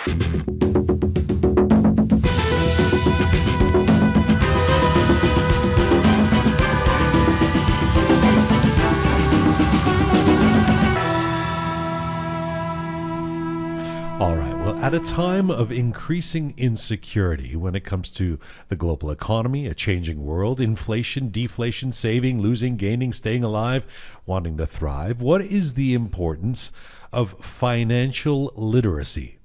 All right. Well, at a time of increasing insecurity when it comes to the global economy, a changing world, inflation, deflation, saving, losing, gaining, staying alive, wanting to thrive, what is the importance of financial literacy?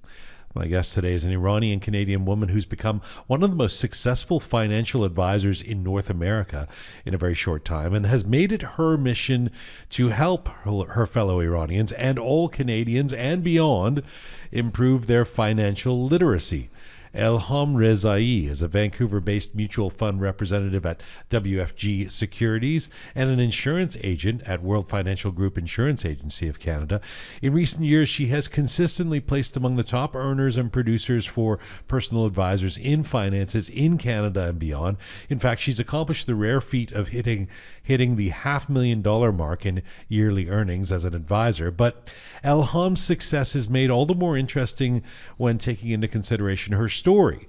My guest today is an Iranian-Canadian woman who's become one of the most successful financial advisors in North America in a very short time and has made it her mission to help her fellow Iranians and all Canadians and beyond improve their financial literacy. Elham Rezaei is a Vancouver-based mutual fund representative at WFG Securities and an insurance agent at World Financial Group Insurance Agency of Canada. In recent years, she has consistently placed among the top earners and producers for personal advisors in finances in Canada and beyond. In fact, she's accomplished the rare feat of hitting the $500,000 mark in yearly earnings as an advisor. But Elham's success is made all the more interesting when taking into consideration her story.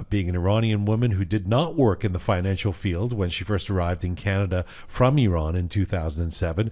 Being an Iranian woman who did not work in the financial field when she first arrived in Canada from Iran in 2007.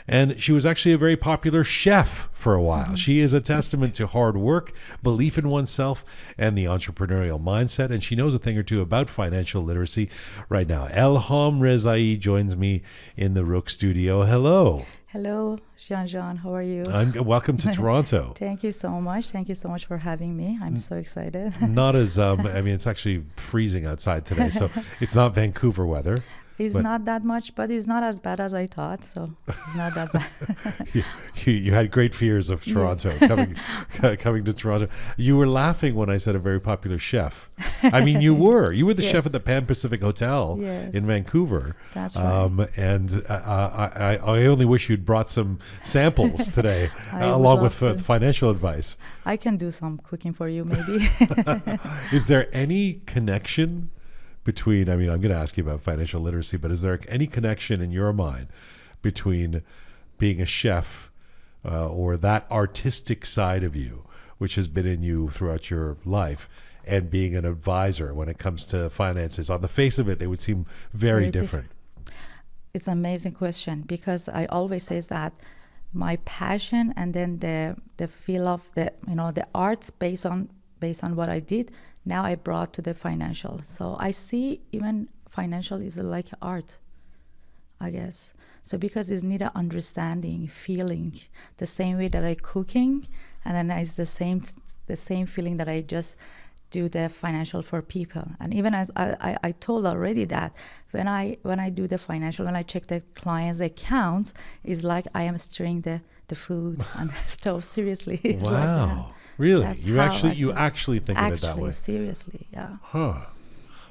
And she was actually a very popular chef for a while. Mm-hmm. She is a testament to hard work, belief in oneself, and the entrepreneurial mindset. And she knows a thing or two about financial literacy right now. Elham Rezaei joins me in the Roqe studio. Hello. Hello, Jean. How are you? Welcome to Toronto. Thank you so much. Thank you so much for having me. I'm so excited. Not as, it's actually freezing outside today, so it's not Vancouver weather. It's not that much, but it's not as bad as I thought, so it's not that bad. You had great fears of Toronto, coming to Toronto. You were laughing when I said a very popular chef. I mean, you were. You were the chef at the Pan Pacific Hotel in Vancouver. That's right. And I only wish you'd brought some samples today, along with financial advice. I can do some cooking for you, maybe. Is there any connection between, I'm going to ask you about financial literacy, but is there any connection in your mind between being a chef or that artistic side of you, which has been in you throughout your life, and being an advisor when it comes to finances? On the face of it, they would seem very different. It's an amazing question, because I always say that my passion and then the feel of the arts based on what I did, now I brought to the financial. So I see even financial is like art, I guess. So because it's need a understanding, feeling, the same way that I cooking, and then it's the same feeling that I just do the financial for people. And even I told already that when I do the financial, when I check the client's accounts, it's like I am stirring the food and stuff. Seriously, it's like that. Really? You actually think of it that way? Seriously, yeah. Huh.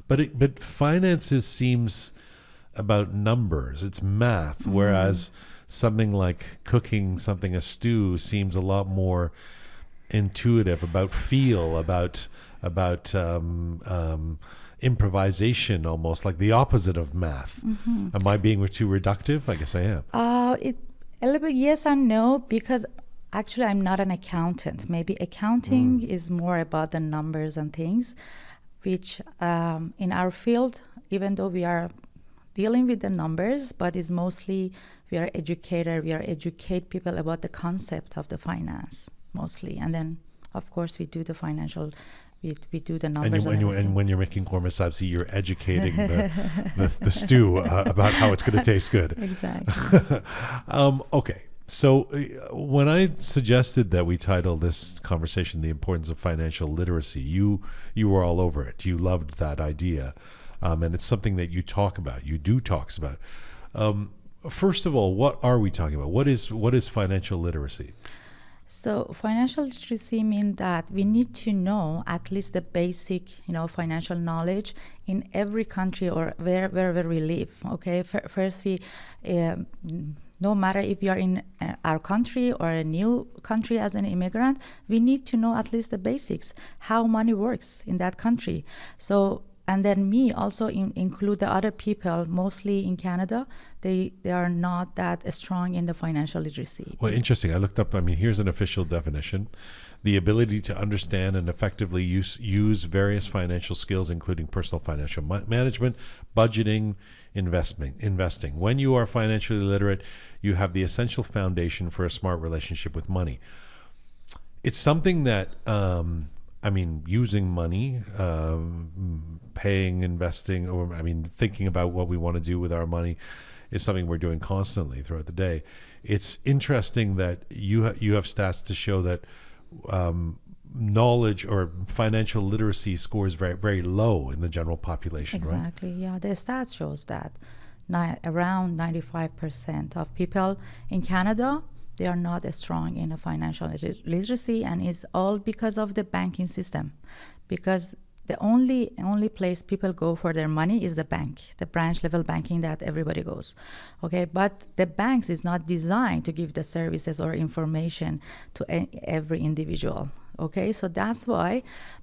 But finances seems about numbers. It's math, whereas something like cooking a stew seems a lot more intuitive, about feel, about improvisation, almost like the opposite of math. Mm-hmm. Am I being too reductive? I guess I am. A little bit yes and no, because actually I'm not an accountant. Maybe accounting is more about the numbers and things, which in our field, even though we are dealing with the numbers, but it's mostly we are educator. We are educate people about the concept of the finance mostly, and then of course we do the financial. We do the numbers. And when you're making korma sabzi, you're educating the stew about how it's going to taste good. Exactly. Okay. So when I suggested that we title this conversation "The Importance of Financial Literacy," you were all over it. You loved that idea, and it's something that you talk about. You do talks about. First of all, what are we talking about? What is financial literacy? So financial literacy means that we need to know at least the basic, financial knowledge in every country or wherever we live. Okay, first we. No matter if you are in our country or a new country as an immigrant, we need to know at least the basics, how money works in that country. So, and then me also include the other people, mostly in Canada, they are not that strong in the financial literacy. Well, interesting. I looked up, here's an official definition. the ability to understand and effectively use various financial skills, including personal financial management, budgeting, investing. When you are financially literate, you have the essential foundation for a smart relationship with money. It's something that, using money, paying, investing, or thinking about what we want to do with our money is something we're doing constantly throughout the day. It's interesting that you have stats to show that knowledge or financial literacy scores very, very low in the general population, Exactly, right? yeah. The stats shows that around 95% of people in Canada, they are not as strong in a financial literacy, and it's all because of the banking system. Because the only place people go for their money is the bank, the branch level banking that everybody goes. Okay, but the banks is not designed to give the services or information to every individual. Okay, so that's why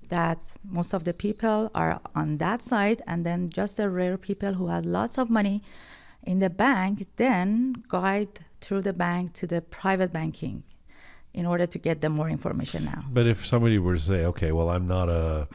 that most of the people are on that side, and then just the rare people who have lots of money in the bank then guide through the bank to the private banking in order to get them more information now. But if somebody were to say, okay, well, I'm not a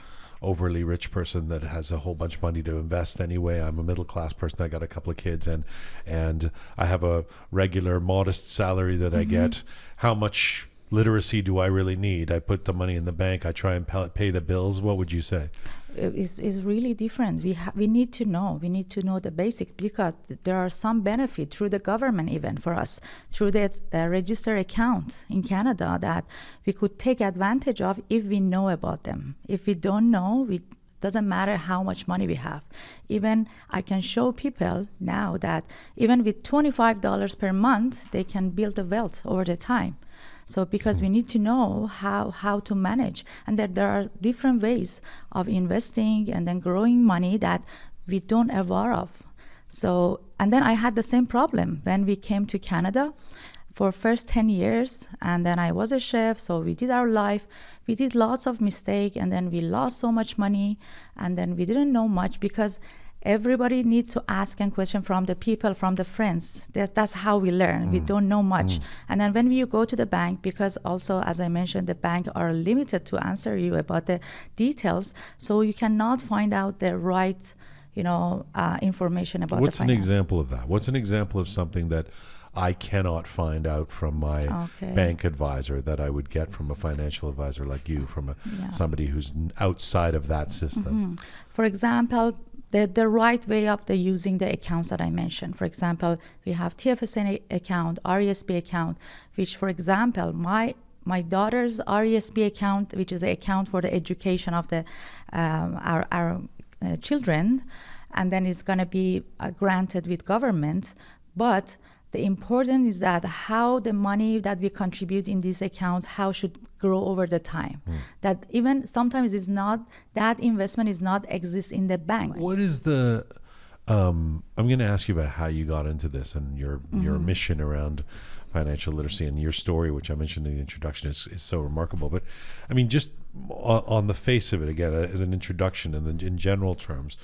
overly rich person that has a whole bunch of money to invest anyway. I'm a middle class person. I got a couple of kids and I have a regular modest salary that I get. How much literacy do I really need? I put the money in the bank. I try and pay the bills. What would you say? Is really different. We need to know. We need to know the basics, because there are some benefit through the government, even for us, through the registered account in Canada, that we could take advantage of if we know about them. If we don't know, doesn't matter how much money we have. Even I can show people now that even with $25 per month, they can build a wealth over the time. So because we need to know how to manage, and that there are different ways of investing and then growing money that we don't aware of. So, and then I had the same problem when we came to Canada for first 10 years, and then I was a chef, so we did our life. We did lots of mistakes, and then we lost so much money, and then we didn't know much, because everybody needs to ask and question from the people, from the friends. That's how we learn. We don't know much. And then when you go to the bank, because also, as I mentioned, the bank are limited to answer you about the details, so you cannot find out the right, information about What's the an finance. example of that? What's an example of something that I cannot find out from my bank advisor that I would get from a financial advisor like you, from somebody who's outside of that system? For example, the right way of using the accounts that I mentioned. For example, we have TFSA account, RESP account, which, for example, my daughter's RESP account, which is the account for the education of the our children, and then it's going to be granted with government. But the important is that how the money that we contribute in this account, how should grow over the time. That even sometimes is not, that investment is not exist in the bank. What is the, I'm going to ask you about how you got into this and your mission around financial literacy, and your story, which I mentioned in the introduction, is so remarkable. But I mean, just on the face of it, again, as an introduction and in general terms,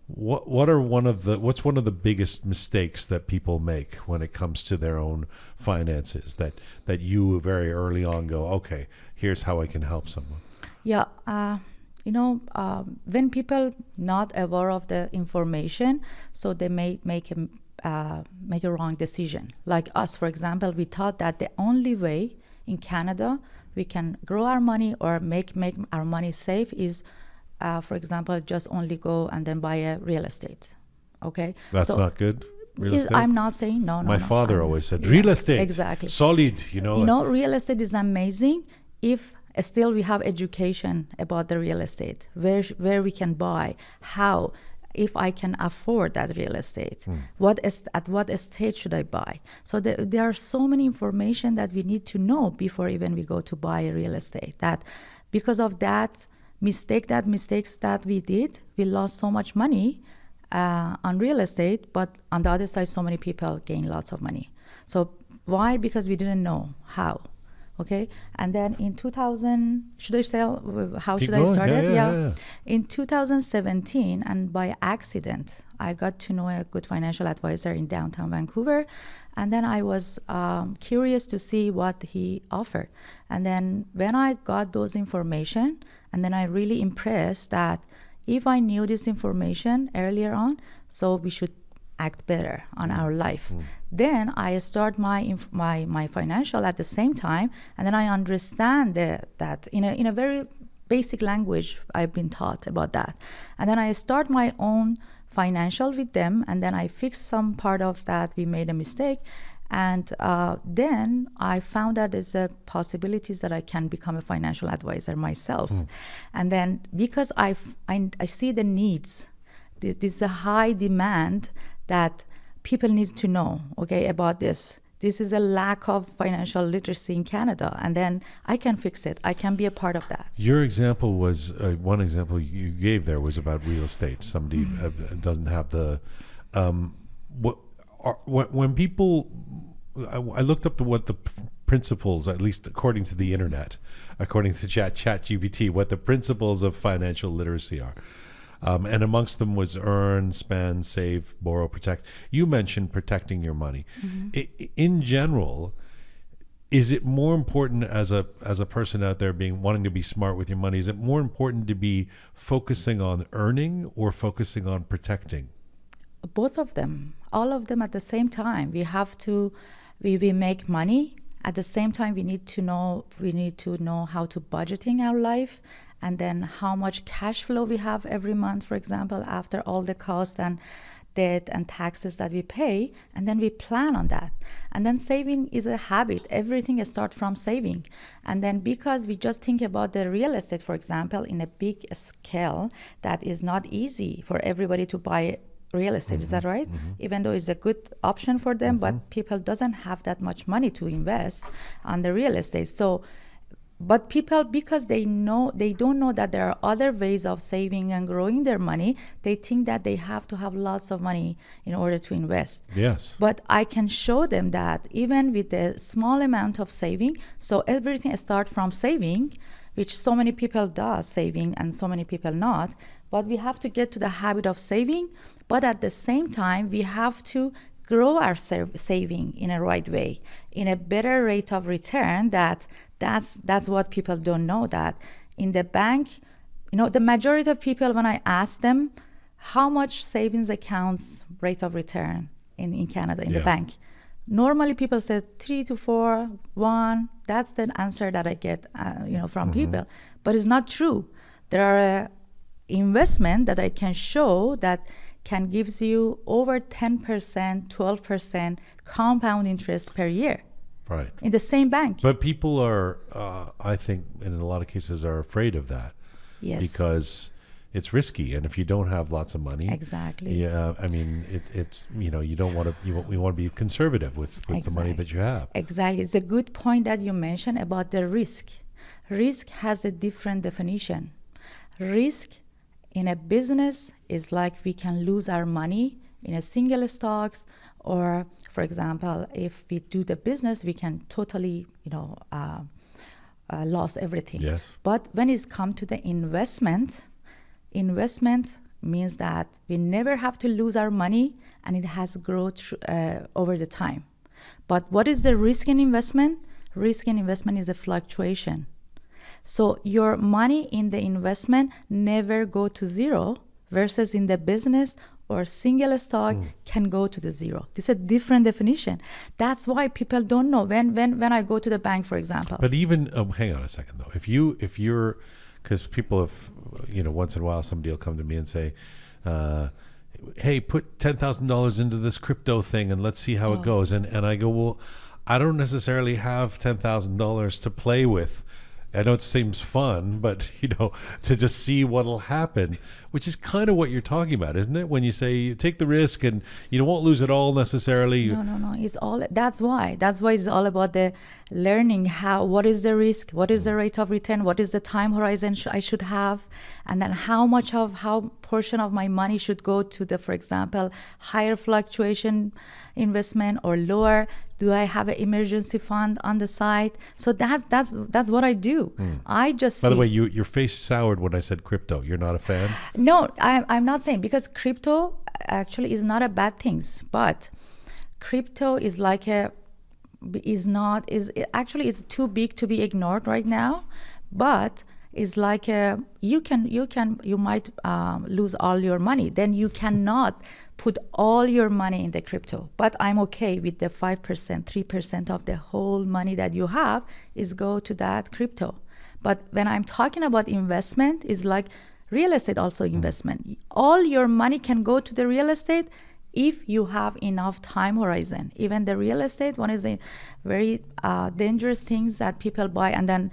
what's one of the biggest mistakes that people make when it comes to their own finances that you very early on go, okay, here's how I can help someone? Yeah, when people not aware of the information, so they may make a wrong decision. Like us, for example, we thought that the only way in Canada we can grow our money or make our money safe is, for example, just only go and then buy a real estate. Okay, that's not good. Real estate? I'm not saying no. My father always said real estate, exactly, solid. Real estate is amazing if still we have education about the real estate, where we can buy, how, if I can afford that real estate, at what stage should I buy. So there are so many information that we need to know before even we go to buy a real estate. That because of that mistakes that we did, we lost so much money on real estate, but on the other side, so many people gain lots of money. So why? Because we didn't know how. Okay, and then in 2000, should I tell how should I start it? Yeah. In 2017, and by accident, I got to know a good financial advisor in downtown Vancouver. And then I was curious to see what he offered. And then when I got those information, and then I really impressed that if I knew this information earlier on, so we should act better on our life. Then I start my financial at the same time, and then I understand that in a very basic language I've been taught about that. And then I start my own financial with them, and then I fix some part of that we made a mistake. And then I found that there's a possibilities that I can become a financial advisor myself. And then because I see the needs, this is a high demand that people need to know, okay, about this. This is a lack of financial literacy in Canada, and then I can fix it. I can be a part of that. Your example was one example you gave there was about real estate. Somebody doesn't have the when people. I looked up what the principles, at least according to the internet, according to ChatGPT, what the principles of financial literacy are. And amongst them was earn, spend, save, borrow, protect. You mentioned protecting your money. In general, is it more important as a person out there wanting to be smart with your money? Is it more important to be focusing on earning or focusing on protecting? Both of them, all of them at the same time. We have to, we make money. At the same time, we need to know how to budgeting our life, and then how much cash flow we have every month, for example, after all the cost and debt and taxes that we pay, and then we plan on that. And then saving is a habit. Everything starts from saving. And then because we just think about the real estate, for example, in a big scale, that is not easy for everybody to buy real estate. Is that right? Even though it's a good option for them, but people doesn't have that much money to invest on the real estate. So but people, because they don't know that there are other ways of saving and growing their money, they think that they have to have lots of money in order to invest. Yes. But I can show them that even with a small amount of saving, so everything starts from saving, which so many people do saving and so many people not. But we have to get to the habit of saving, but at the same time, we have to grow our saving in a right way, in a better rate of return. That's what people don't know, that in the bank, the majority of people, when I ask them how much savings accounts rate of return in Canada, in the bank, normally people say 3 to 4, 1. That's the answer that I get, from people. But it's not true. There are investment that I can show that can gives you over 10%, 12% compound interest per year. Right. In the same bank. But people are, I think, in a lot of cases, are afraid of that. Yes. Because it's risky, and if you don't have lots of money, exactly. Yeah, I mean, it's you don't want to. You want to be conservative with the money that you have. Exactly. It's a good point that you mentioned about the risk. Risk has a different definition. Risk in a business is like we can lose our money in a single stocks, or for example, if we do the business, we can totally, lose everything. Yes. But when it's come to the investment means that we never have to lose our money, and it has growth over the time. But what is the risk in investment? Risk in investment is a fluctuation. So your money in the investment never go to zero, versus in the business or single stock can go to the zero. This is a different definition. That's why people don't know. When I go to the bank, for example. But even hang on a second though. If you're, because people have, once in a while somebody will come to me and say, hey, put $10,000 into this crypto thing and let's see how it goes. And I go, well, I don't necessarily have $10,000 to play with. I know it seems fun, but to just see what'll happen, which is kind of what you're talking about, isn't it? When you say you take the risk and you won't lose it all necessarily. No. It's all. That's why it's all about the learning what is the risk, what is the rate of return, what is the time horizon I should have, and then how portion of my money should go to the, for example, higher fluctuation investment or lower. Do I have an emergency fund on the side? So that's what I do. I just. By the way, your face soured when I said crypto. You're not a fan? No, I'm not saying, because crypto, actually is not a bad things, but crypto is like a is not is it actually is too big to be ignored right now, but is like a you might lose all your money, then you cannot put all your money in the crypto. But I'm okay with the 5%, 3% of the whole money that you have is go to that crypto. But when I'm talking about investment, is like real estate also investment. All your money can go to the real estate if you have enough time horizon. Even the real estate, one is a very dangerous things that people buy, and then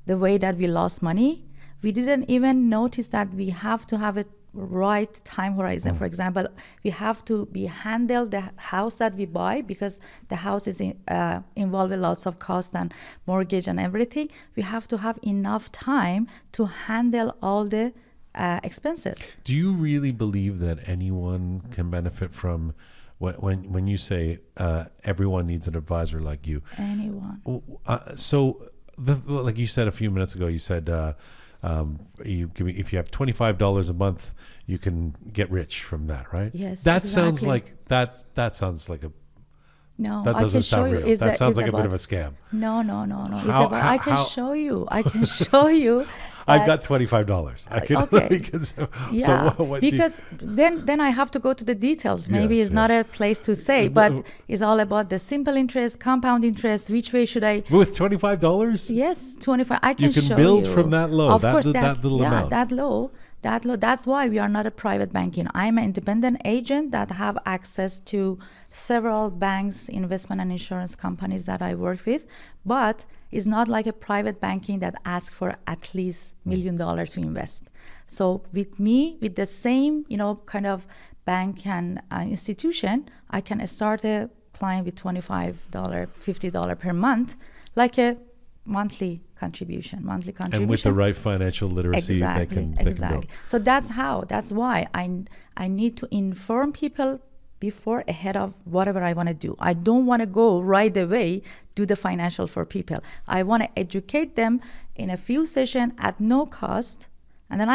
the way that we lost money, we didn't even notice that we have to have a right time horizon. For example, we have to be handle the house that we buy, because the house is involving lots of cost and mortgage and everything. We have to have enough time to handle all the expenses. Do you really believe that anyone can benefit from when you say everyone needs an advisor like you? Anyone. So, like you said a few minutes ago, you said if you have $25 a month, you can get rich from that, right? Yes. That exactly. sounds like that sounds like a. No, that doesn't sound real. That sounds like a bit of a scam. No. I can show you. I can show you. I've got $25. I can. Okay. So what because then I have to go to the details. Maybe it's not a place to say, but it's all about the simple interest, compound interest. Which way should I? With $25? Yes, 25. I can show you. You can build from that low. Of that course, that little amount. That low. That's why we are not a private banking. I'm an independent agent that have access to several banks, investment and insurance companies that I work with, but it's not like a private banking that asks for at least $1 million to invest. So with me, with the same, kind of bank and institution, I can start a client with $25, $50 per month, like a monthly contribution. And with the right financial literacy, they can build. So that's why I need to inform people before, ahead of whatever I want to do. I don't want to go right away do the financial for people. I want to educate them in a few sessions at no cost, and then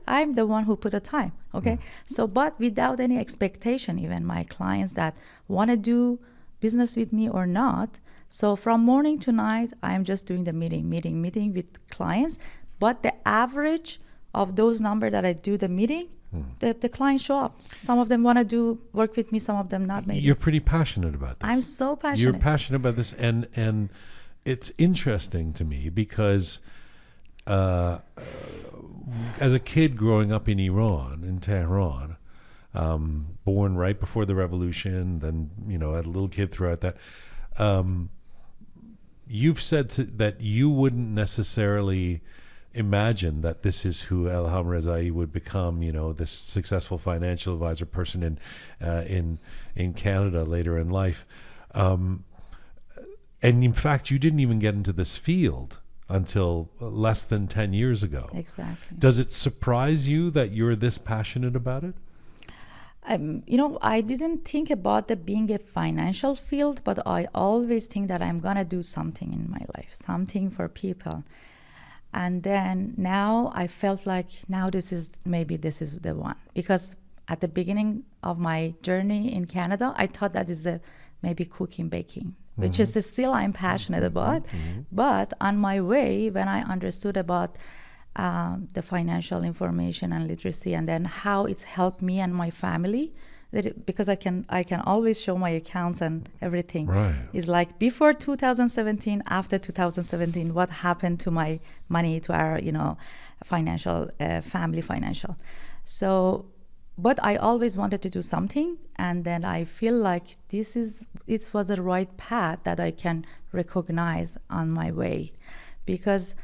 I'm the one who put the time. Okay. So, but without any expectation, even my clients that want to do business with me or not. So from morning to night, I'm just doing the meeting with clients. But the average of those numbers that I do the meeting, the clients show up. Some of them want to work with me, some of them not. Maybe you're pretty passionate about this. I'm so passionate. You're passionate about this, and it's interesting to me because as a kid growing up in Iran, in Tehran, born right before the revolution, then a little kid throughout that. You've said that you wouldn't necessarily imagine that this is who Elham Rezaei would become, this successful financial advisor person in Canada later in life. And in fact, you didn't even get into this field until less than 10 years ago. Exactly. Does it surprise you that you're this passionate about it? I didn't think about the being a financial field, but I always think that I'm going to do something in my life, something for people. And then now I felt like this is the one. Because at the beginning of my journey in Canada, I thought that is maybe cooking, baking, which is still I'm passionate about. But on my way, when I understood about the financial information and literacy, and then how it's helped me and my family, because I can always show my accounts and everything. Right. It's like before 2017, after 2017, what happened to my money, to our financial family financial. So, but I always wanted to do something, and then I feel like it was the right path that I can recognize on my way, because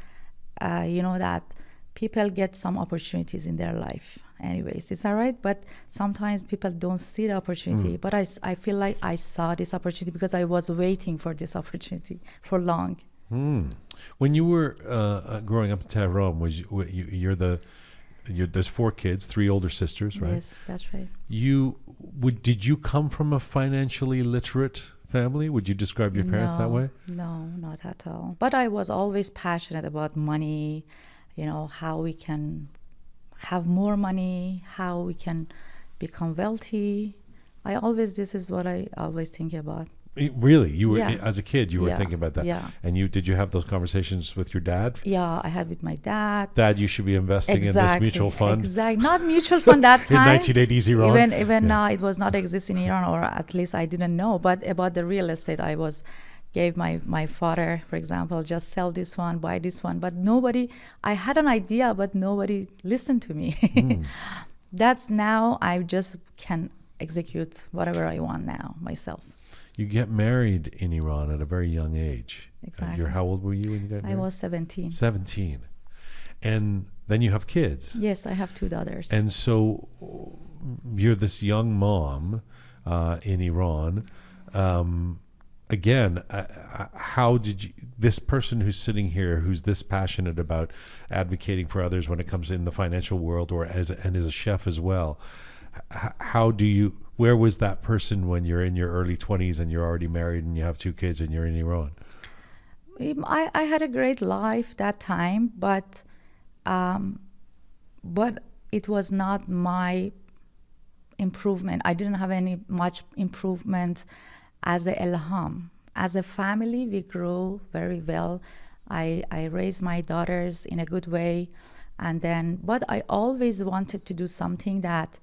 that people get some opportunities in their life. Anyways, it's all right, but sometimes people don't see the opportunity. But I feel like I saw this opportunity because I was waiting for this opportunity for long. When you were growing up in Tehran, there's 4 kids, 3 older sisters, right? Yes, that's right. Did you come from a financially literate family? Would you describe your parents that way? No, not at all. But I was always passionate about money, how we can have more money, how we can become wealthy. This is what I always think about. Really? You were, Yeah. as a kid, you were Yeah. thinking about that? Yeah. And did you have those conversations with your dad? Yeah, I had with my dad. Dad, you should be investing in this mutual fund. Exactly. Not mutual fund that In time. 1980s Iran? Even Yeah. now, it was not existing in Iran, or at least I didn't know. But about the real estate, gave my father, for example, just sell this one, buy this one. But I had an idea, but nobody listened to me. That's now I just can execute whatever I want now myself. You get married in Iran at a very young age. Exactly. How old were you when you got married? I was 17. 17. And then you have kids. Yes, I have 2 daughters. And so you're this young mom in Iran. Again, how did you, this person who's sitting here, who's this passionate about advocating for others when it comes in the financial world, as a chef as well, where was that person when you're in your early 20s and you're already married and you have 2 kids and you're in Iran? I had a great life that time, but it was not my improvement. I didn't have much improvement as a Elham. As a family, we grew very well. I raised my daughters in a good way, but I always wanted to do something that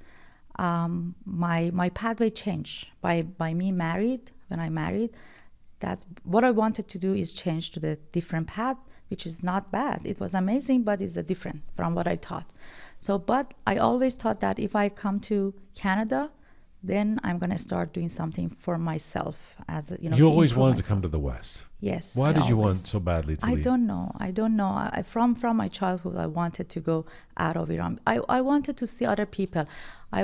my pathway changed by me married. When I married, that's what I wanted to do, is change to the different path, which is not bad. It was amazing, but it's different from what I thought. But I always thought that if I come to Canada, then I'm going to start doing something for myself. You always wanted to come to the West. Yes. Why did you want so badly to leave? I don't know. From my childhood, I wanted to go out of Iran. I wanted to see other people. I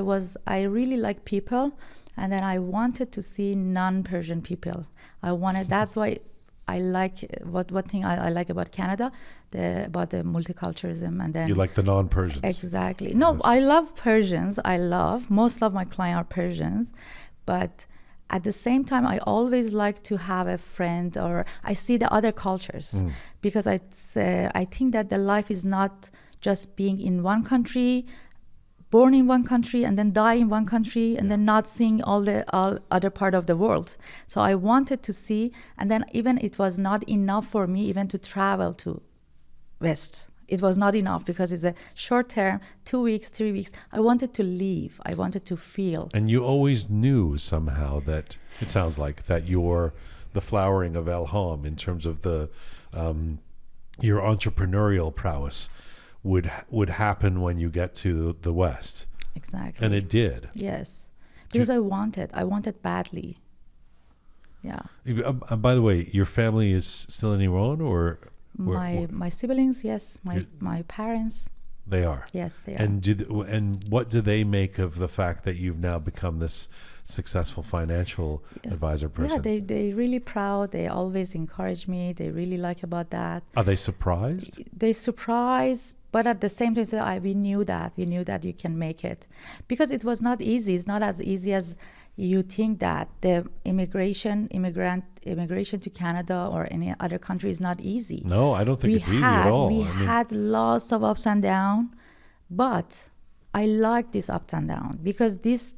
really like people, and then I wanted to see non-Persian people. That's why I like what thing I like about Canada, about the multiculturalism, and then you like the non-Persians. Exactly. No, yes. I love Persians. Most of my clients are Persians, but at the same time, I always like to have a friend, or I see the other cultures, because I think that the life is not just being in one country, born in one country, and then die in one country, and then not seeing all other part of the world. So I wanted to see, and then even it was not enough for me even to travel to West. It was not enough because it's a short term, 2 weeks, 3 weeks. I wanted to leave. I wanted to feel. And you always knew somehow that, it sounds like, that you're the flowering of Elham in terms of your entrepreneurial prowess would happen when you get to the West. Exactly. And it did. Yes. Because I wanted badly. Yeah. By the way, your family is still in Iran, or? My siblings, yes. My parents. They are. Yes, they are. And what do they make of the fact that you've now become this successful financial advisor person? Yeah, they really proud. They always encourage me. They really like about that. Are they surprised? They surprised, but at the same time, we knew that you can make it, because it was not easy. It's not as easy as you think that. The immigration to Canada or any other country is not easy. No, I don't think it's easy at all. We had lots of ups and downs, but I like this ups and downs, because this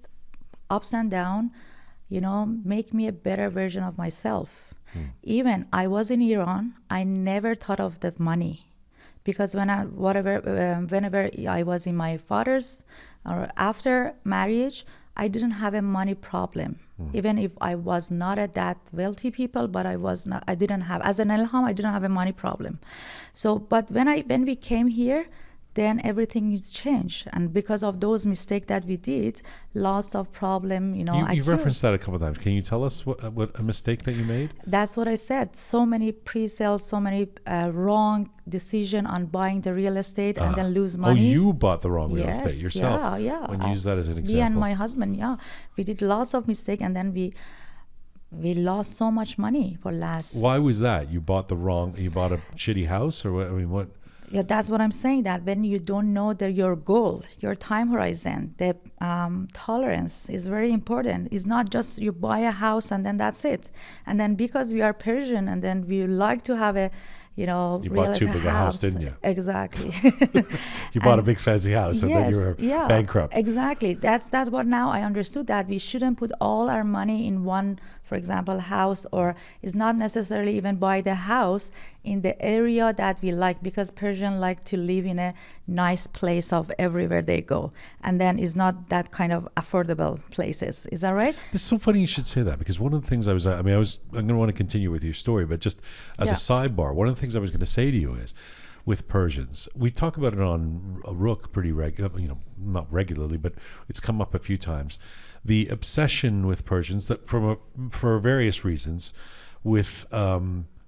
ups and downs, make me a better version of myself. Even I was in Iran, I never thought of the money, because whenever I was in my father's or after marriage, I didn't have a money problem. Even if I was not at that wealthy people, but I didn't have, as an Elham, I didn't have a money problem. So, but when we came here, then everything is changed. And because of those mistakes that we did, lots of problem, You've referenced that a couple of times. Can you tell us what a mistake that you made? That's what I said. So many pre-sales, so many wrong decision on buying the real estate and then lose money. Oh, you bought the wrong real estate yourself. Yeah. When you use that as an example. Me and my husband, we did lots of mistakes, and then we lost so much money for last. Why was that? You bought a shitty house, or what? I mean, what? Yeah, that's what I'm saying, that when you don't know your goal, your time horizon, the tolerance is very important. It's not just you buy a house and then that's it. And then because we are Persian, and then we like to have You real bought too estate big a house, didn't you? Exactly. You bought a And big fancy house, and then you were bankrupt. Exactly. That's what now I understood, that we shouldn't put all our money in one, for example, house, or is not necessarily even buy the house in the area that we like, because Persian like to live in a nice place of everywhere they go, and then is not that kind of affordable places. Is that right? It's so funny you should say that, because one of the things I'm going to want to continue with your story, but just as a sidebar, one of the things I was going to say to you is, with Persians, we talk about it on Roqe pretty not regularly, but it's come up a few times. The obsession with Persians, that for various reasons, with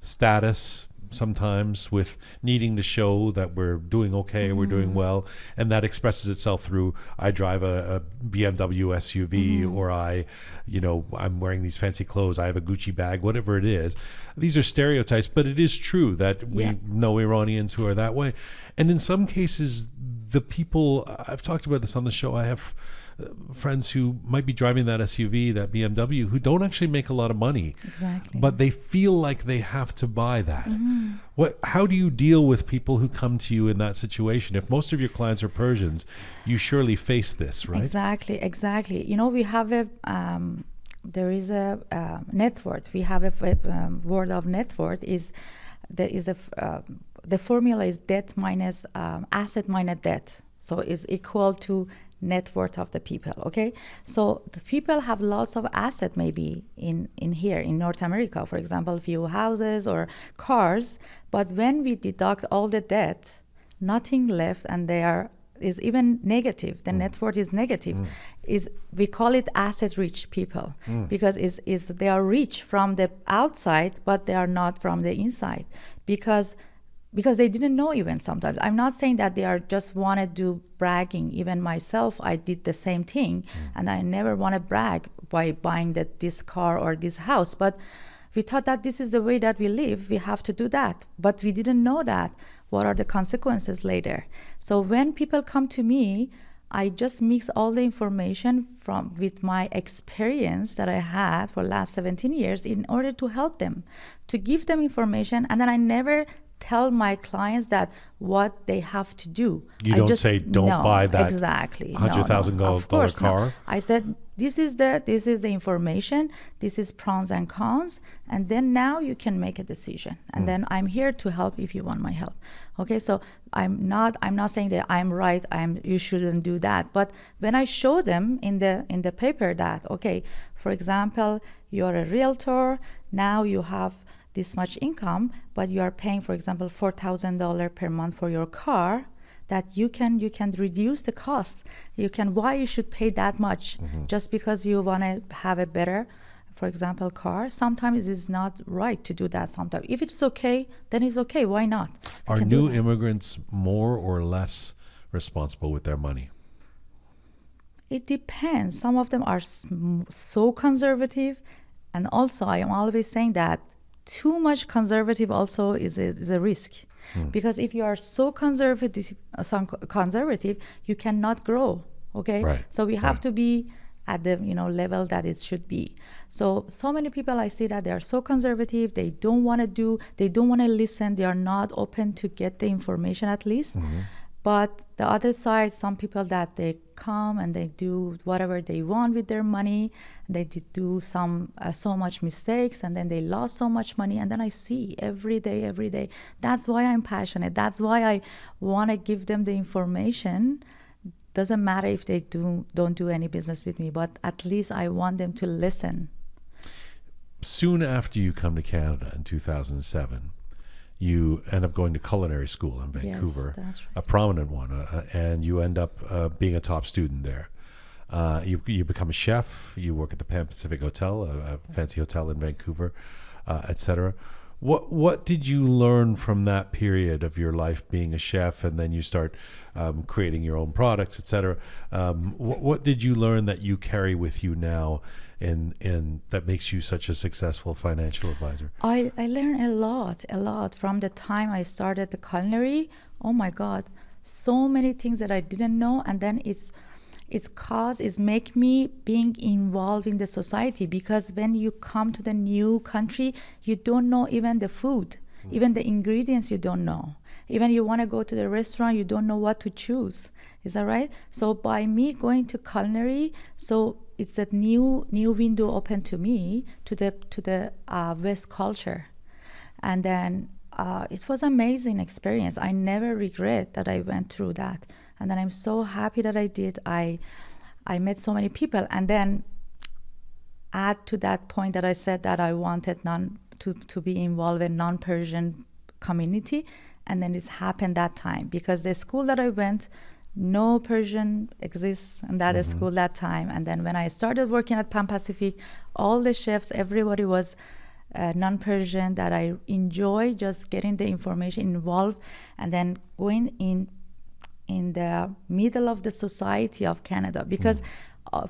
status, sometimes with needing to show that we're doing okay, we're doing well, and that expresses itself through, I drive a BMW SUV, or I'm wearing these fancy clothes, I have a Gucci bag, whatever it is. These are stereotypes, but it is true that we know Iranians who are that way. And in some cases, the people, I've talked about this on the show, I have friends who might be driving that SUV, that BMW, who don't actually make a lot of money. Exactly. But they feel like they have to buy that. How do you deal with people who come to you in that situation? If most of your clients are Persians, you surely face this, right? Exactly. We have there is a net worth. We have a word of net worth the formula is debt minus asset minus debt. So it's equal to net worth of the people. Okay, so the people have lots of asset, maybe in here in North America, for example, few houses or cars, but when we deduct all the debt, nothing left, and is even negative, the net worth is negative. We call it asset rich people, because they are rich from the outside, but they are not from the inside, because they didn't know. Even sometimes, I'm not saying that they are just want to do bragging. Even myself, I did the same thing, and I never want to brag by buying this car or this house, but we thought that this is the way that we live, we have to do that, but we didn't know that what are the consequences later. So when people come to me, I just mix all the information with my experience that I had for the last 17 years in order to help them, to give them information, and then I never tell my clients that what they have to do. You don't say don't buy that exactly $100,000 car. No. I said this is the information, this is pros and cons, and then now you can make a decision. And then I'm here to help if you want my help. Okay, so I'm not saying that I'm right, you shouldn't do that. But when I show them in the paper that, okay, for example, you're a realtor, now you have this much income, but you are paying, for example, $4,000 per month for your car, that you can reduce the cost. Why you should pay that much just because you want to have a better, for example, car. Sometimes it is not right to do that. Sometimes if it's okay, then it's okay. Why not? Are new immigrants more or less responsible with their money? It depends. Some of them are so conservative, and also I am always saying that too much conservative also is a risk, because if you are so conservative, you cannot grow. Okay, right. So we have to be at the level that it should be. So many people I see that they are so conservative, they don't want to listen, they are not open to get the information at least. But the other side, some people that they come and they do whatever they want with their money, they do so much mistakes, and then they lost so much money, and then I see every day. That's why I'm passionate. That's why I want to give them the information. Doesn't matter if they don't do any business with me, but at least I want them to listen. Soon after you come to Canada in 2007, you end up going to culinary school in Vancouver, yes, that's right. A prominent one, and you end up being a top student there. You become a chef. You work at the Pan Pacific Hotel, a fancy hotel in Vancouver, etc. What did you learn from that period of your life being a chef, and then you start creating your own products, etc.? What did you learn that you carry with you now, and that makes you such a successful financial advisor? I learned a lot from the time I started the culinary. Oh my God, so many things that I didn't know, and then it's make me being involved in the society, because when you come to the new country, you don't know even the food. Even the ingredients you don't know. Even you want to go to the restaurant, you don't know what to choose. Is that right? So by me going to culinary, so it's a new window open to me to the West culture, and then it was amazing experience. I never regret that I went through that, and then I'm so happy that I did. I met so many people, and then add to that point that I said that I wanted to be involved in non-Persian community, and then it's happened that time because the school that I went, no Persian exists in that school that time. And then when I started working at Pan Pacific, all the chefs, everybody was non-Persian, that I enjoy just getting the information involved and then going in the middle of the society of Canada, because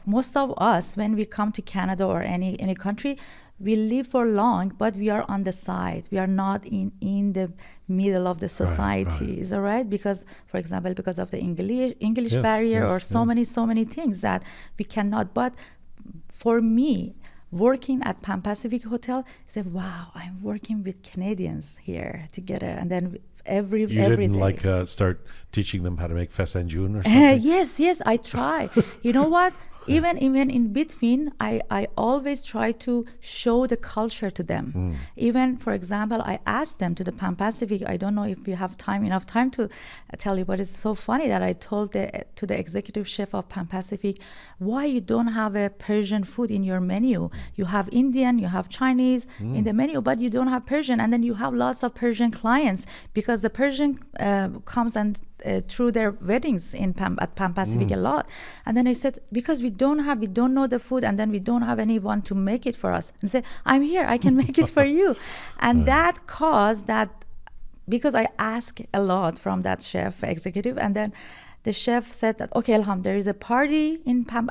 most of us, when we come to Canada or any country, we live for long, but we are on the side. We are not in the middle of the society. Right. Is that right? Because, for example, because of the English barrier or so many things that we cannot. But for me, working at Pan Pacific Hotel, I said, wow, I'm working with Canadians here together. And then every didn't day. Start teaching them how to make fesanjun or something? Yes, I try. You know what? Even in between, I always try to show the culture to them. Even, for example, I asked them to the Pan Pacific, I don't know if we have enough time to tell you, but it's so funny that I told to the executive chef of Pan Pacific, why you don't have a Persian food in your menu? You have Indian, you have Chinese in the menu, but you don't have Persian. And then you have lots of Persian clients because the Persian comes and through their weddings at Pan Pacific a lot. And then I said, because we don't know the food, and then we don't have anyone to make it for us. And say, I'm here, I can make it for you. And that caused that, because I asked a lot from that chef executive, and then the chef said that, okay, Elham, there is a party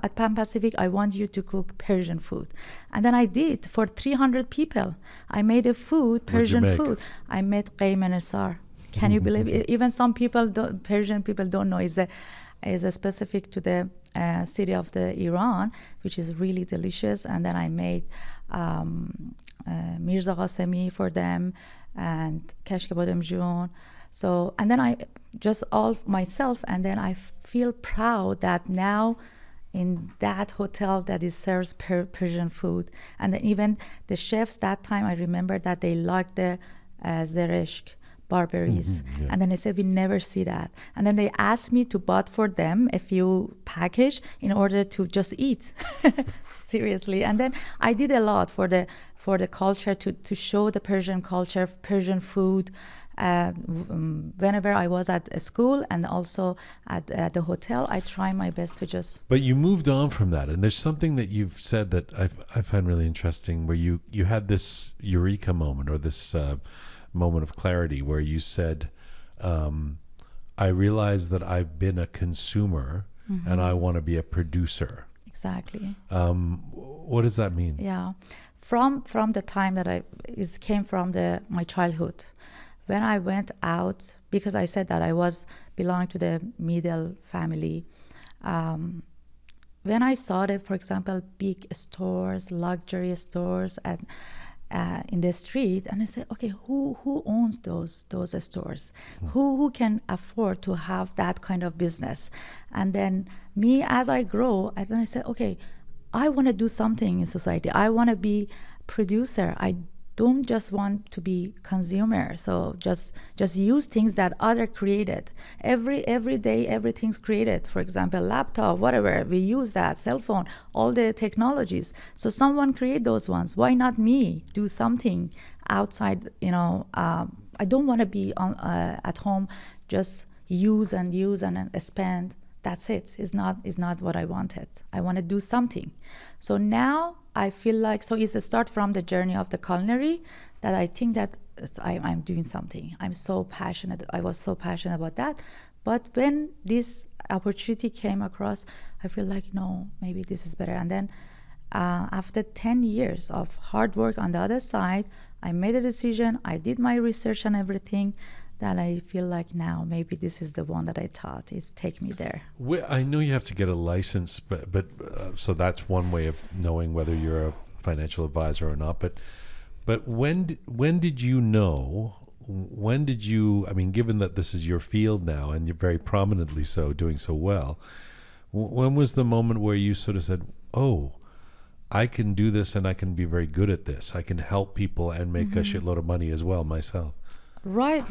at Pan Pacific. I want you to cook Persian food. And then I did for 300 people. I made a food, Persian food. I made qeyman-e-sar. Can you believe it? Even some people, Persian people, don't know is a specific to the city of the Iran, which is really delicious. And then I made Mirza Qasemi for them and kashk badamjun. So, and then I just all myself, and then I feel proud that now in that hotel that it serves Persian food. And then even the chefs that time, I remember that they liked the zereshk, barberries. And then I said, we never see that. And then they asked me to buy for them a few package in order to just eat. Seriously. And then I did a lot for the culture, to show the Persian culture, Persian food. Whenever I was at a school and also at the hotel, I try my best to just... But you moved on from that, and there's something that you've said that I find really interesting, where you had this eureka moment, or this moment of clarity, where you said, I realize that I've been a consumer and I want to be a producer. Exactly. What does that mean? Yeah. From the time that it came from my childhood. When I went out, because I said that I belonged to the middle family, when I saw for example, big stores, luxury stores in the street, and I said, okay, who owns those stores? Who can afford to have that kind of business? And then me, as I grow, and then I said, okay, I want to do something in society. I want to be producer. I don't just want to be consumer. So just use things that other created. Every day, everything's created. For example, laptop, whatever, we use that, cell phone, all the technologies. So someone create those ones. Why not me do something outside? I don't want to be at home, just use and spend. That's it. It's not what I wanted. I want to do something. So now I feel like, so it's a start from the journey of the culinary, that I think that I'm doing something. I was so passionate about that. But when this opportunity came across, I feel like, no, maybe this is better. And then after 10 years of hard work on the other side, I made a decision. I did my research and everything, that I feel like now maybe this is the one that I thought is take me there. I know you have to get a license, but so that's one way of knowing whether you're a financial advisor or not. But when did you know when did you, I mean, given that this is your field now and you're very prominently so, doing so well, when was the moment where you sort of said, oh, I can do this and I can be very good at this. I can help people and make a shitload of money as well myself. Right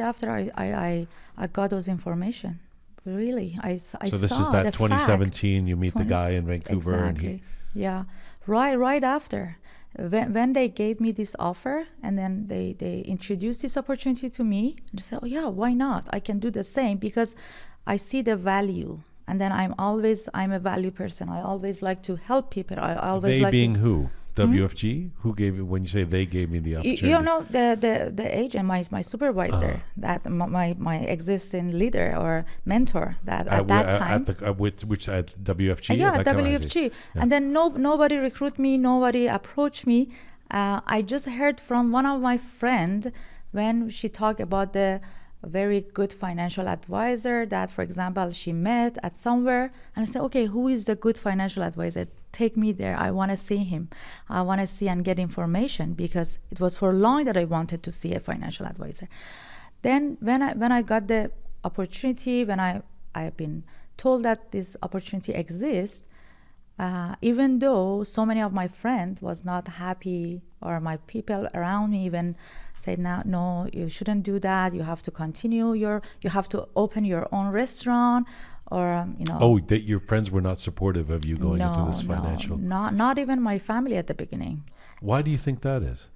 after I got those information. Really, I So saw this is that the 2017, fact. you meet the guy in Vancouver Exactly. and Yeah, right after. When they gave me this offer and then they introduced this opportunity to me, I said, oh yeah, why not? I can do the same because I see the value. And then I'm a value person. I always like to help people. I always they like being to, who? WFG? Who gave you, when you say they gave me the opportunity? you know, the agent, my supervisor, that my existing leader or mentor that at that time. At WFG? Yeah, That kind of WFG. Yeah. And then nobody recruit me, nobody approached me. I just heard from one of my friend when she talked about the very good financial advisor that, for example, she met at somewhere. And I said, okay, who is the good financial advisor? Take me there. I want to see him. I want to see and get information because it was for long that I wanted to see a financial advisor. Then when I got the opportunity, when I've been told that this opportunity exists, even though so many of my friends was not happy or my people around me even said, no, you shouldn't do that. You have to continue you have to open your own restaurant or, Oh, that your friends were not supportive of you going into this financial. Not even my family at the beginning. Why do you think that is?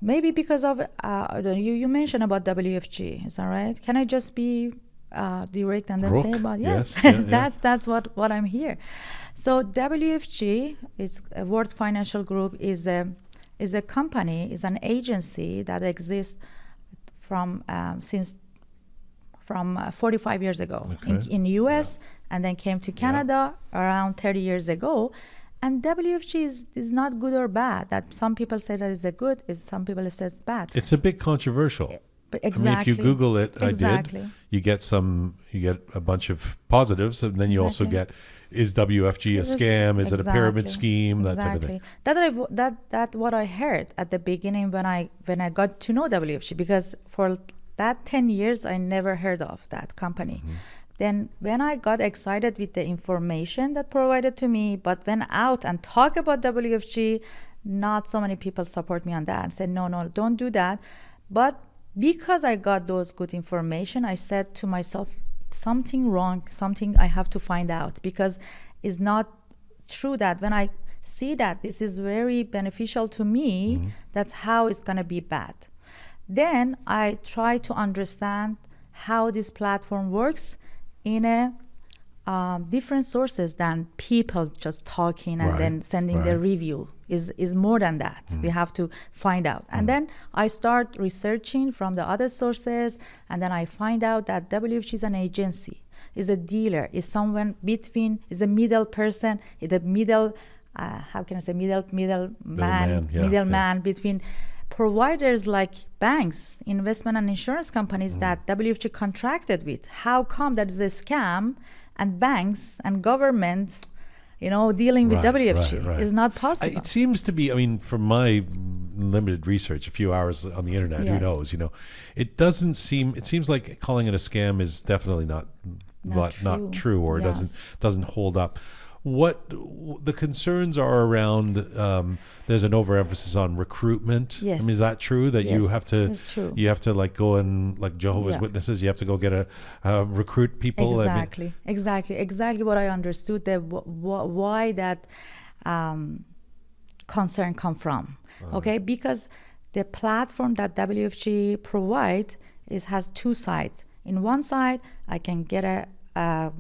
Maybe because of, you mentioned about WFG, is that right? Can I just be direct and then Roqe, say about yes. Yeah. that's what I'm here. So WFG is a World Financial Group is a company, is an agency that exists from 45 years ago in US and then came to Canada around 30 years ago. And WFG is not good or bad. That some people say that is a good, some people say it's bad. It's a bit controversial. Exactly. I mean, if you Google it, exactly. I did, you get a bunch of positives, and then you also get, is WFG a scam? Is it a pyramid scheme? That type of thing. That what I heard at the beginning when I got to know WFG, because for that 10 years I never heard of that company. Mm-hmm. Then when I got excited with the information that provided to me, but went out and talk about WFG, not so many people support me on that and said, no, don't do that. But because I got those good information, I said to myself, something wrong, something I have to find out, because it's not true that when I see that this is very beneficial to me, that's how it's going to be bad. Then I try to understand how this platform works in a different sources than people just talking and then sending the review. Is more than that. We have to find out. And then I start researching from the other sources, and then I find out that WFG is an agency, is a dealer, is someone between, is a middle person, is a middle, middleman between providers like banks, investment and insurance companies that WFG contracted with. How come that is a scam and banks and government dealing with WFG is not possible? It seems to be, I mean, from my limited research, a few hours on the internet, who knows, it seems like calling it a scam is definitely not true, or doesn't hold up. What the concerns are around, there's an overemphasis on recruitment. Yes. I mean, is that true that you have to like go and, like Jehovah's Witnesses, you have to go get recruit people? Exactly what I understood, why that concern come from. Okay, because the platform that WFG provide has two sides. In one side, I can get a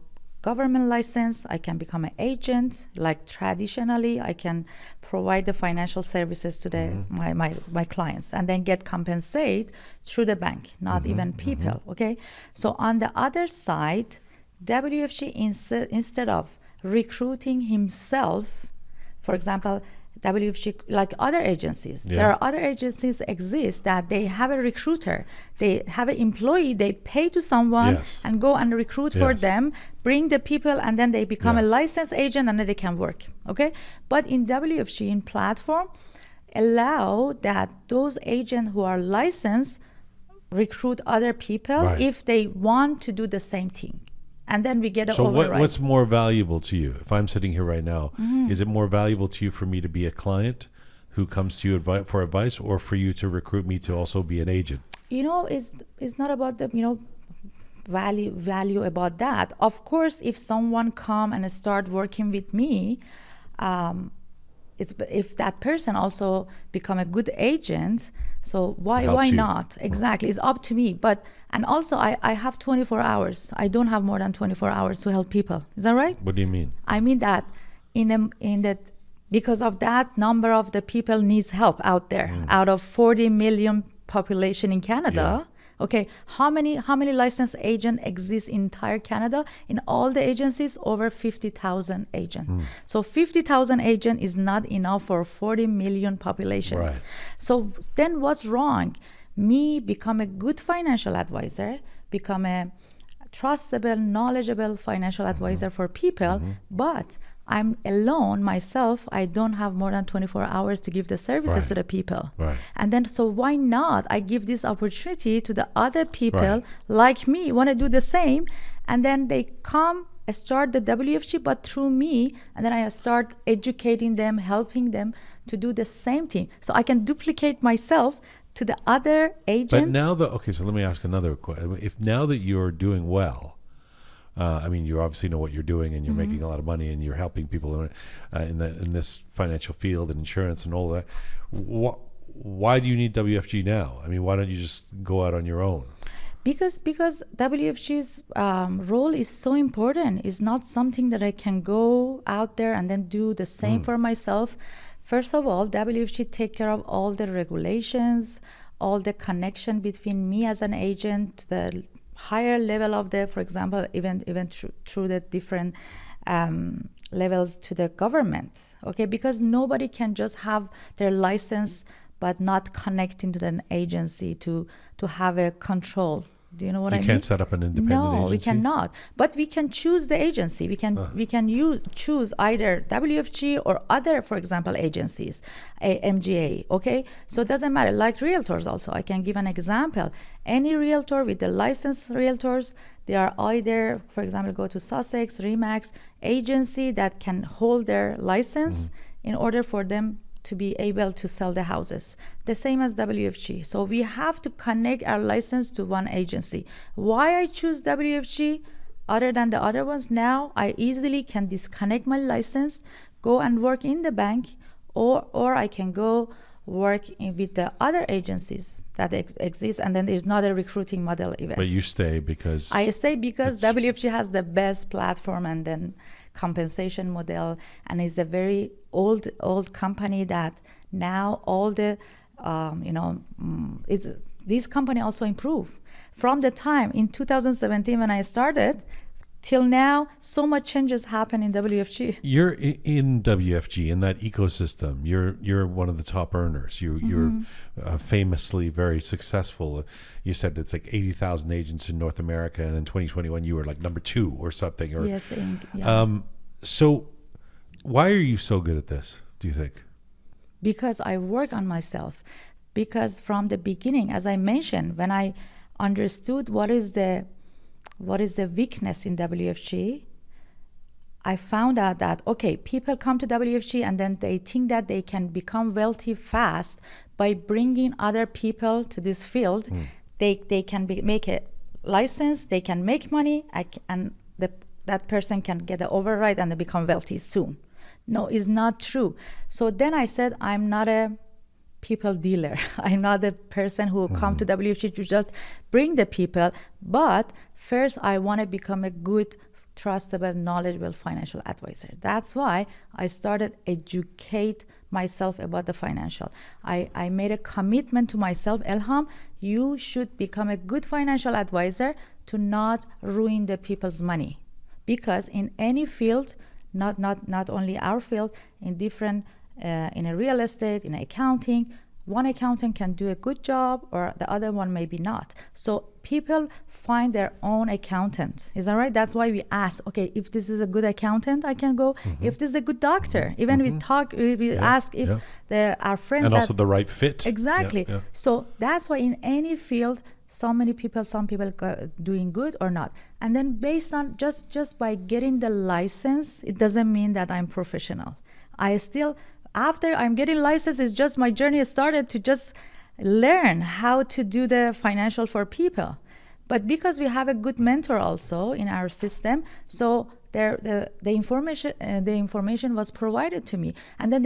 government license, I can become an agent, like traditionally I can provide the financial services to my clients and then get compensated through the bank, not even people. Okay, so on the other side, WFG instead of recruiting himself, for example, WFG, like other agencies, there are other agencies exist that they have a recruiter, they have an employee, they pay to someone and go and recruit for them, bring the people, and then they become a licensed agent and then they can work. Okay, but in WFG, in platform, allow that those agents who are licensed recruit other people if they want to do the same thing. And then we get an override. So what's more valuable to you? If I'm sitting here right now, is it more valuable to you for me to be a client who comes to you for advice, or for you to recruit me to also be an agent? It's not about the, value about that. Of course, if someone come and start working with me, if that person also become a good agent, so why not? Exactly, it's up to me. And also I have 24 hours. I don't have more than 24 hours to help people. Is that right? What do you mean? I mean that because of that number of the people needs help out there. Out of 40 million population in Canada. Okay, how many licensed agents exist in entire Canada? In all the agencies, over 50,000 agents. So 50,000 agents is not enough for 40 million population. Right. So then what's wrong? Me become a good financial advisor, become a trustable, knowledgeable financial advisor for people, but I'm alone myself. I don't have more than 24 hours to give the services to the people. Right. And then, so why not I give this opportunity to the other people like me, want to do the same, and then they come start the WFG, but through me, and then I start educating them, helping them to do the same thing. So I can duplicate myself to the other agents. But now so let me ask another question. If now that you're doing well, you obviously know what you're doing, and you're making a lot of money, and you're helping people in this financial field and insurance and all that. Why do you need WFG now? I mean, why don't you just go out on your own? Because WFG's role is so important. It's not something that I can go out there and then do the same for myself. First of all, WFG take care of all the regulations, all the connection between me as an agent, the higher level of for example, even through the different levels to the government. Okay, because nobody can just have their license but not connecting to an agency to have a control. Do you know what I mean? You can't set up an independent agency? No, we cannot. But we can choose the agency. We can choose either WFG or other, for example, agencies, MGA, okay? So it doesn't matter. Like realtors also, I can give an example. Any realtor with the licensed realtors, they are either, for example, go to Sussex, Remax, agency that can hold their license in order for them to be able to sell the houses. The same as WFG. So we have to connect our license to one agency. Why I choose WFG other than the other ones? Now I easily can disconnect my license, go and work in the bank, or I can go work with the other agencies that exist, and then there's not a recruiting model even. But you stay because... I stay because WFG has the best platform and then compensation model, and is a very old company that now all the this company also improve from the time in 2017 when I started till now. So much changes happen in WFG. You're in WFG, in that ecosystem. You're one of the top earners. You're famously very successful. You said it's like 80,000 agents in North America, and in 2021 you were like number 2 or something. Or, yes. So why are you so good at this, do you think? Because I work on myself. Because from the beginning, as I mentioned, when I understood what is the weakness in WFG, I found out that, okay, people come to WFG and then they think that they can become wealthy fast by bringing other people to this field. They can make a license, they can make money, and that person can get an override and they become wealthy soon. No, it's not true. So then I said, I'm not a people dealer. I'm not the person who come to WFG to just bring the people, but first I want to become a good, trustable, knowledgeable financial advisor. That's why I started educate myself about the financial. I made a commitment to myself, Elham, you should become a good financial advisor to not ruin the people's money. Because in any field, not only our field, in different in a real estate, in accounting, one accountant can do a good job or the other one maybe not. So people find their own accountant. Is that right? That's why we ask, okay, if this is a good accountant, I can go. If this is a good doctor, even we talk, we ask if our friends. And also the right fit. Exactly. Yeah. So that's why in any field, some people doing good or not. And then based on just by getting the license, it doesn't mean that I'm professional. I still, after I'm getting license, it's just my journey started to just learn how to do the financial for people. But because we have a good mentor also in our system, so the information was provided to me, and then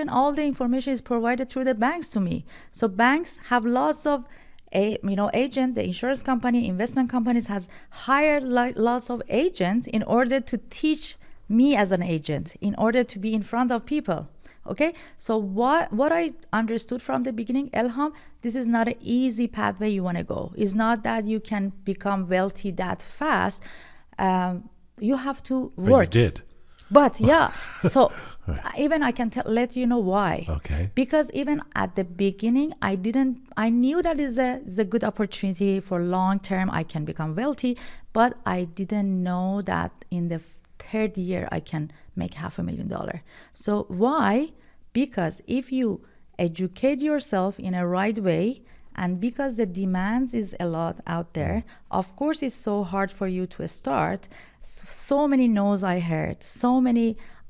all the information is provided through the banks to me. So banks have lots of agent, the insurance company, investment companies has hired lots of agents in order to teach me as an agent, in order to be in front of people. Okay, so what I understood from the beginning, Elham, this is not an easy pathway you want to go. It's not that you can become wealthy that fast. You have to work. But you did. But yeah, so even I can let you know why. Okay. Because even at the beginning, I knew that is a good opportunity for long term. I can become wealthy, but I didn't know that in the third year I can make $500,000. So why? Because if you educate yourself in a right way, and because the demands is a lot out there, of course it's so hard for you to start. So many no's I heard,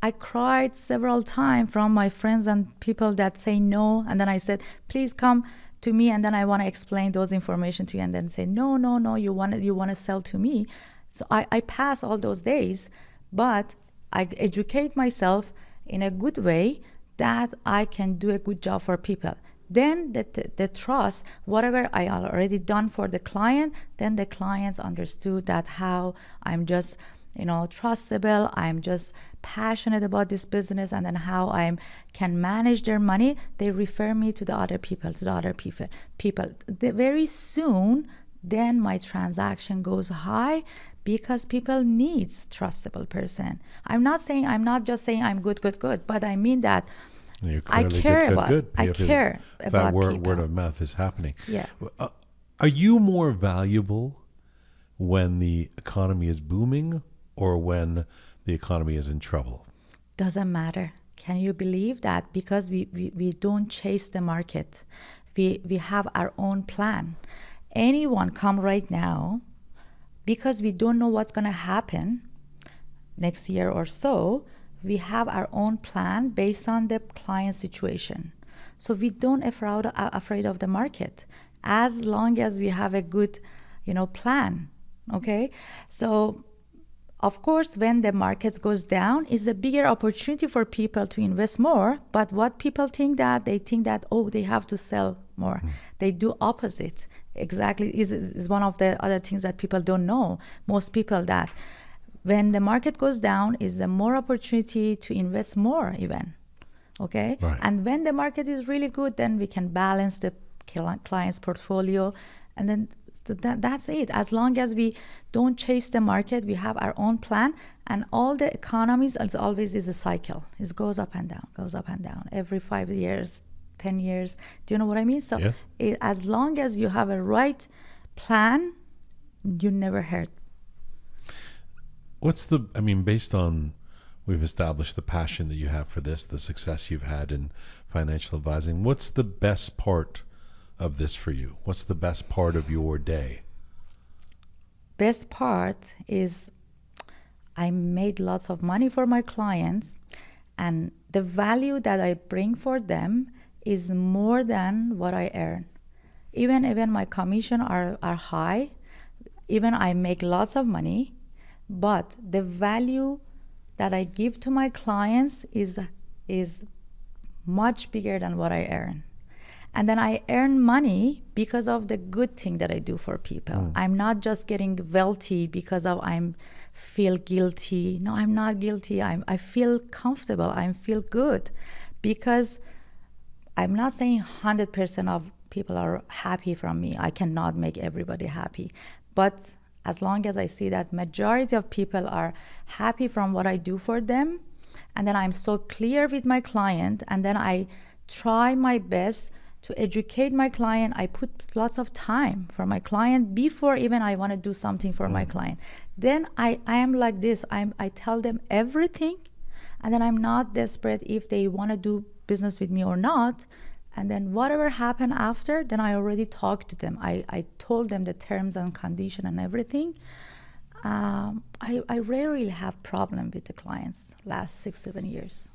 I cried several times from my friends and people that say no, and then I said, please come to me, and then I want to explain those information to you, and then say, no, you want to sell to me. So I pass all those days, but I educate myself in a good way that I can do a good job for people. Then the trust, whatever I already done for the client, then the clients understood that how I'm just, trustable, I'm just passionate about this business, and then how I can manage their money. They refer me to the other people. Very soon, then my transaction goes high, because people needs trustable person. I'm not just saying I'm good, but I mean that I care about that people. Word of mouth is happening. Yeah. Are you more valuable when the economy is booming or when the economy is in trouble? Doesn't matter. Can you believe that? Because we don't chase the market. We have our own plan. Anyone come right now, because we don't know what's going to happen next year or so, we have our own plan based on the client situation. So we don't afraid of the market, as long as we have a good, plan. Okay. So of course, when the market goes down, is a bigger opportunity for people to invest more. But what people think that they have to sell more. They do opposite. Exactly is one of the other things that people don't know. Most people that when the market goes down is a more opportunity to invest more even. Okay. Right. And when the market is really good, then we can balance the client's portfolio, and then that's it. As long as we don't chase the market, we have our own plan, and all the economies always is a cycle. It goes up and down every 5 years, 10 years. Do you know what I mean? So yes. As long as you have a right plan, you never hurt. Based on, we've established the passion that you have for this, the success you've had in financial advising, what's the best part of this for you? What's the best part of your day? Best part is I made lots of money for my clients, and the value that I bring for them is more than what I earn. Even my commission are high, even I make lots of money, but the value that I give to my clients is much bigger than what I earn. And then I earn money because of the good thing that I do for people. I'm not just getting wealthy because of I feel guilty. No, I'm not guilty. I feel comfortable. I feel good, because I'm not saying 100% of people are happy from me. I cannot make everybody happy. But as long as I see that majority of people are happy from what I do for them, and then I'm so clear with my client, and then I try my best to educate my client. I put lots of time for my client before even I want to do something for my client. Then I am like this. I tell them everything, and then I'm not desperate if they want to do business with me or not. And then whatever happened after, then I already talked to them. I told them the terms and condition and everything. I rarely have problem with the clients last 6-7 years.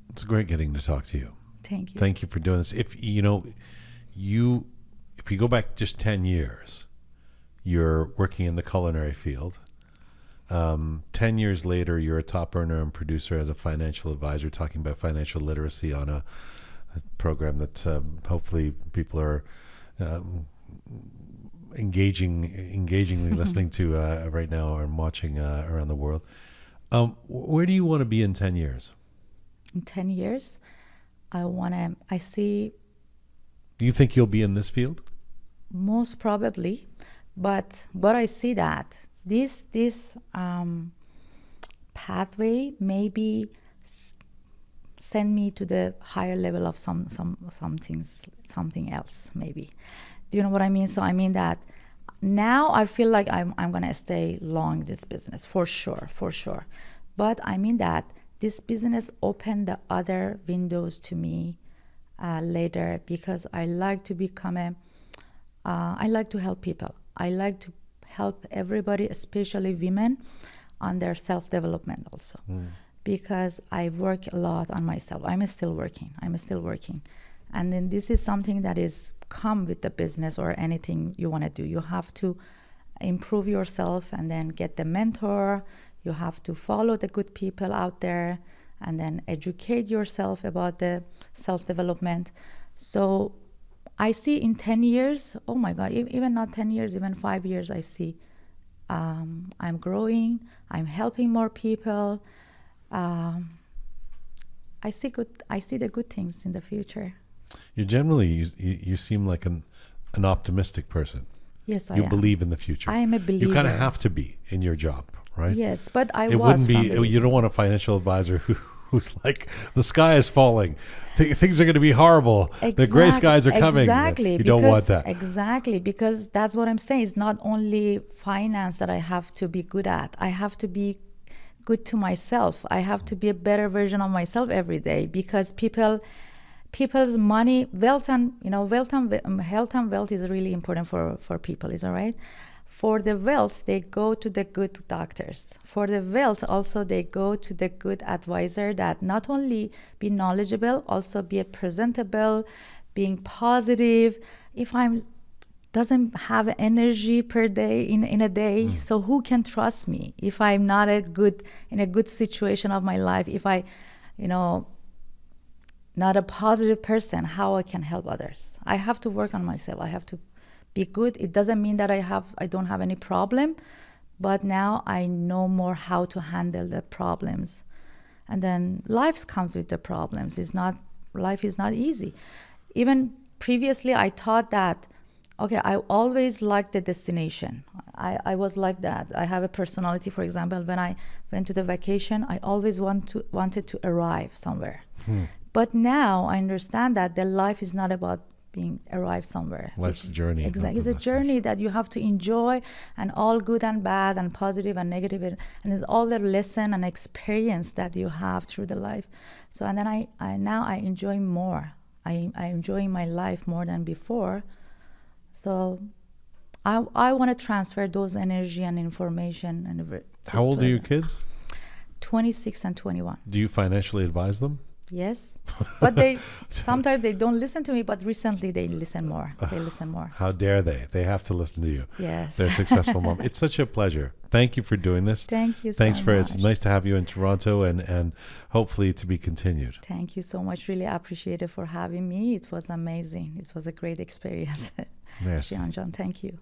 It's great getting to talk to you. Thank you. Thank you for doing this. If you go back just 10 years, you're working in the culinary field. 10 years later, you're a top earner and producer as a financial advisor, talking about financial literacy on a program that hopefully people are engagingly listening to right now and watching around the world. Where do you want to be in 10 years? In 10 years, I see... Do you think you'll be in this field? Most probably, but I see that this pathway maybe send me to the higher level of something else maybe. Do you know what I mean? So I mean that now I feel like I'm gonna stay long this business for sure. But I mean that this business opened the other windows to me later, because I like to become I like to help people. I like to help everybody, especially women, on their self-development also. Because I work a lot on myself. I'm still working. And then this is something that is come with the business or anything you want to do. You have to improve yourself and then get the mentor. You have to follow the good people out there and then educate yourself about the self-development. So I see in 10 years, oh my God, even not 10 years, even 5 years, I see I'm growing, I'm helping more people. I see the good things in the future. You generally, you seem like an optimistic person. Yes, I am. You believe in the future. I am a believer. You kind of have to be in your job, right? Yes, but It wouldn't be. You don't want a financial advisor who's like, the sky is falling, things are going to be horrible. Exactly. The gray skies are coming. Exactly. You don't want that. Exactly, because that's what I'm saying. It's not only finance that I have to be good at. I have to be good to myself. I have to be a better version of myself every day, because people's money, wealth and health and wealth is really important for people. Is all right. For the wealth, they go to the good doctors. For the wealth, also they go to the good advisor that not only be knowledgeable, also be a presentable, being positive. If I'm doesn't have energy per day in a day, so who can trust me if I'm not in a good situation of my life? If I, not a positive person, how I can help others? I have to work on myself. I have to be good. It doesn't mean that I don't have any problem, but now I know more how to handle the problems. And then life comes with the problems. Life is not easy. Even previously, I thought that, okay, I always liked the destination. I was like that. I have a personality, for example, when I went to the vacation, I always wanted to arrive somewhere. But now I understand that the life is not about being arrived somewhere. Life's a journey. Exactly. It's a journey that you have to enjoy, and all good and bad and positive and negative, and it's all the lesson and experience that you have through the life. So, and then I enjoy more. I enjoy my life more than before. So I want to transfer those energy and information. And how old are your kids? 26 and 21. Do you financially advise them? Yes, but sometimes they don't listen to me, but recently they listen more. How dare they? They have to listen to you. Yes. They're a successful mom. It's such a pleasure. Thank you for doing this. Thank you Thanks so for much. It's nice to have you in Toronto, and hopefully to be continued. Thank you so much. Really appreciate it for having me. It was amazing. It was a great experience. Merci. John, thank you.